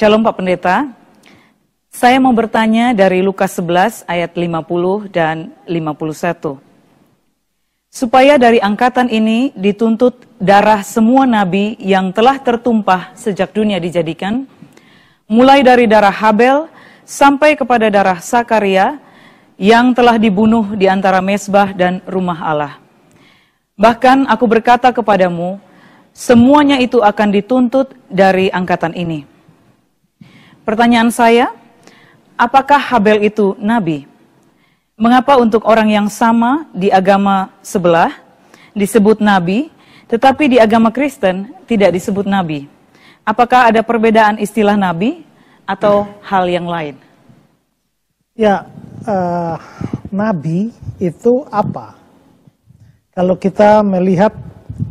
Shalom Pak Pendeta, saya mau bertanya dari Lukas 11 ayat 50 dan 51. Supaya dari angkatan ini dituntut darah semua nabi yang telah tertumpah sejak dunia dijadikan, mulai dari darah Habel sampai kepada darah Sakaria yang telah dibunuh di antara mezbah dan rumah Allah. Bahkan aku berkata kepadamu, semuanya itu akan dituntut dari angkatan ini. Pertanyaan saya, apakah Habel itu nabi? Mengapa untuk orang yang sama di agama sebelah disebut nabi, tetapi di agama Kristen tidak disebut nabi? Apakah ada perbedaan istilah nabi atau hal yang lain? Ya, nabi itu apa? Kalau kita melihat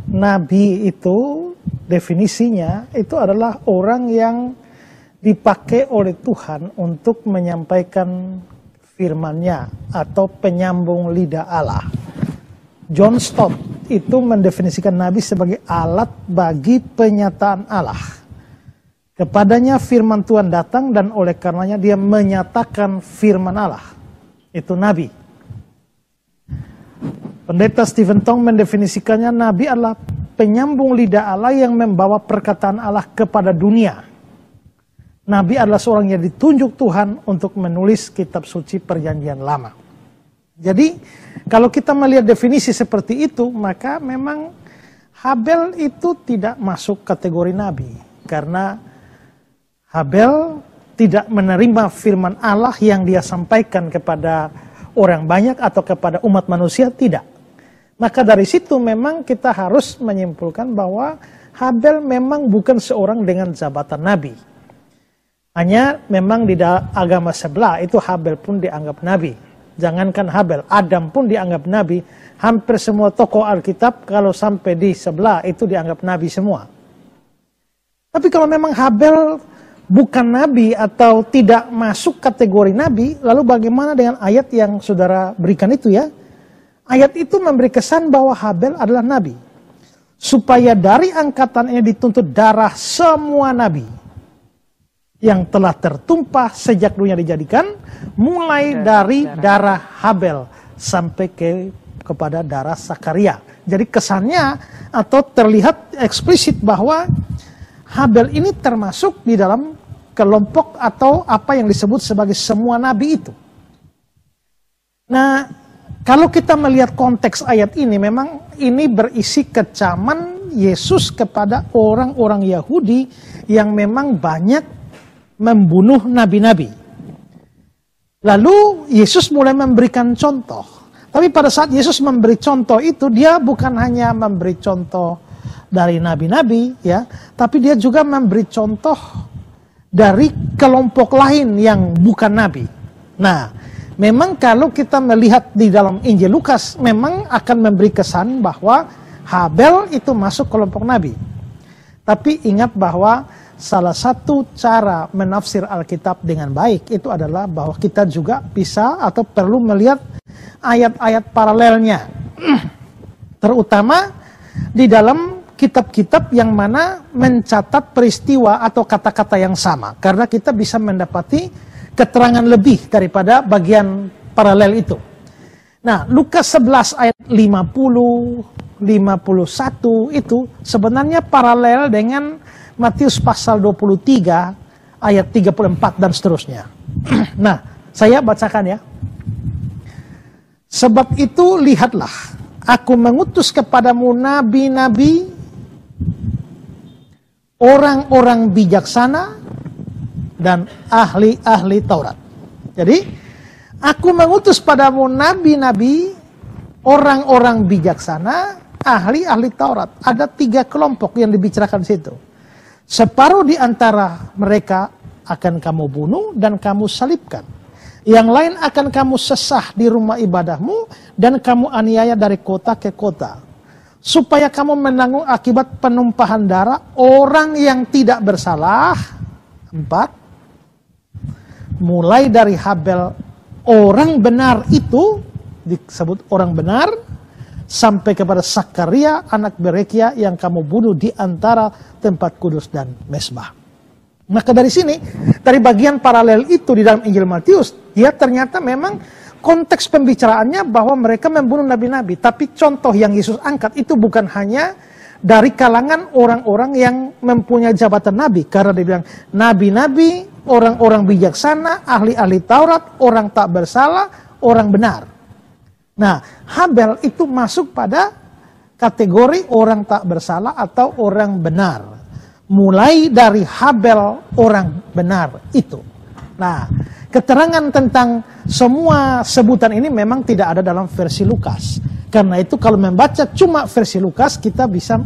nabi itu, definisinya itu adalah orang yang dipakai oleh Tuhan untuk menyampaikan firman-Nya atau penyambung lidah Allah. John Stott itu mendefinisikan nabi sebagai alat bagi penyataan Allah. Kepadanya firman Tuhan datang dan oleh karenanya dia menyatakan firman Allah. Itu nabi. Pendeta Stephen Tong mendefinisikannya nabi adalah penyambung lidah Allah yang membawa perkataan Allah kepada dunia. Nabi adalah seorang yang ditunjuk Tuhan untuk menulis kitab suci perjanjian lama. Jadi kalau kita melihat definisi seperti itu, maka memang Habel itu tidak masuk kategori nabi. Karena Habel tidak menerima firman Allah yang dia sampaikan kepada orang banyak atau kepada umat manusia, tidak. Maka dari situ memang kita harus menyimpulkan bahwa Habel memang bukan seorang dengan jabatan nabi. Hanya memang di agama sebelah itu Habel pun dianggap nabi. Jangankan Habel, Adam pun dianggap nabi. Hampir semua tokoh Alkitab kalau sampai di sebelah itu dianggap nabi semua. Tapi kalau memang Habel bukan nabi atau tidak masuk kategori nabi, lalu bagaimana dengan ayat yang saudara berikan itu ya? Ayat itu memberi kesan bahwa Habel adalah nabi. Supaya dari angkatan ini dituntut darah semua nabi yang telah tertumpah sejak dunia dijadikan, mulai dari darah Habel sampai kepada darah Sakaria. Jadi kesannya atau terlihat eksplisit bahwa Habel ini termasuk di dalam kelompok atau apa yang disebut sebagai semua nabi itu. Nah, kalau kita melihat konteks ayat ini, memang ini berisi kecaman Yesus kepada orang-orang Yahudi yang memang banyak membunuh nabi-nabi. Lalu Yesus mulai memberikan contoh. Tapi pada saat Yesus memberi contoh itu, dia bukan hanya memberi contoh dari nabi-nabi, ya, tapi dia juga memberi contoh dari kelompok lain yang bukan nabi. Nah, memang kalau kita melihat di dalam Injil Lukas, memang akan memberi kesan bahwa Habel itu masuk kelompok nabi. Tapi ingat bahwa salah satu cara menafsir Alkitab dengan baik itu adalah bahwa kita juga bisa atau perlu melihat ayat-ayat paralelnya. Terutama di dalam kitab-kitab yang mana mencatat peristiwa atau kata-kata yang sama. Karena kita bisa mendapati keterangan lebih daripada bagian paralel itu. Nah, Lukas 11 ayat 50, 51 itu sebenarnya paralel dengan Matius pasal 23 ayat 34 dan seterusnya. Nah, saya bacakan ya. Sebab itu lihatlah, aku mengutus kepadamu nabi-nabi, orang-orang bijaksana, dan ahli-ahli Taurat. Jadi, aku mengutus padamu nabi-nabi, orang-orang bijaksana, ahli-ahli Taurat. Ada 3 kelompok yang dibicarakan di situ. Separuh di antara mereka akan kamu bunuh dan kamu salibkan. Yang lain akan kamu sesah di rumah ibadahmu dan kamu aniaya dari kota ke kota. Supaya kamu menanggung akibat penumpahan darah orang yang tidak bersalah. 4. Mulai dari Habel orang benar itu, disebut orang benar, sampai kepada Sakaria anak Berekia yang kamu bunuh di antara tempat kudus dan mezbah. Maka dari sini, dari bagian paralel itu di dalam Injil Matius, dia ternyata memang konteks pembicaraannya bahwa mereka membunuh nabi-nabi. Tapi contoh yang Yesus angkat itu bukan hanya dari kalangan orang-orang yang mempunyai jabatan nabi. Karena dia bilang, nabi-nabi, orang-orang bijaksana, ahli-ahli Taurat, orang tak bersalah, orang benar. Nah, Habel itu masuk pada kategori orang tak bersalah atau orang benar. Mulai dari Habel orang benar itu. Nah, keterangan tentang semua sebutan ini memang tidak ada dalam versi Lukas. Karena itu kalau membaca cuma versi Lukas, kita bisa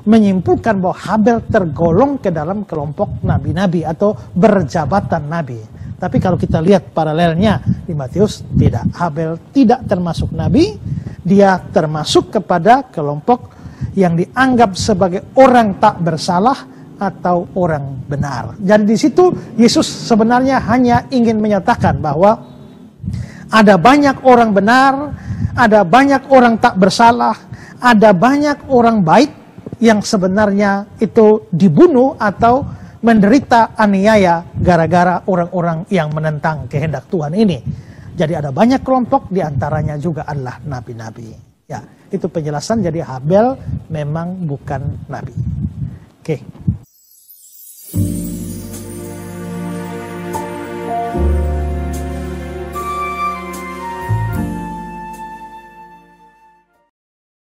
menyimpulkan bahwa Habel tergolong ke dalam kelompok nabi-nabi atau berjabatan nabi. Tapi kalau kita lihat paralelnya di Matius, tidak. Habel tidak termasuk nabi, dia termasuk kepada kelompok yang dianggap sebagai orang tak bersalah atau orang benar. Jadi di situ Yesus sebenarnya hanya ingin menyatakan bahwa ada banyak orang benar, ada banyak orang tak bersalah, ada banyak orang baik yang sebenarnya itu dibunuh atau menderita aniaya gara-gara orang-orang yang menentang kehendak Tuhan ini. Jadi ada banyak kelompok, diantaranya juga adalah nabi-nabi. Ya, itu penjelasan. Jadi Habel memang bukan nabi. Oke.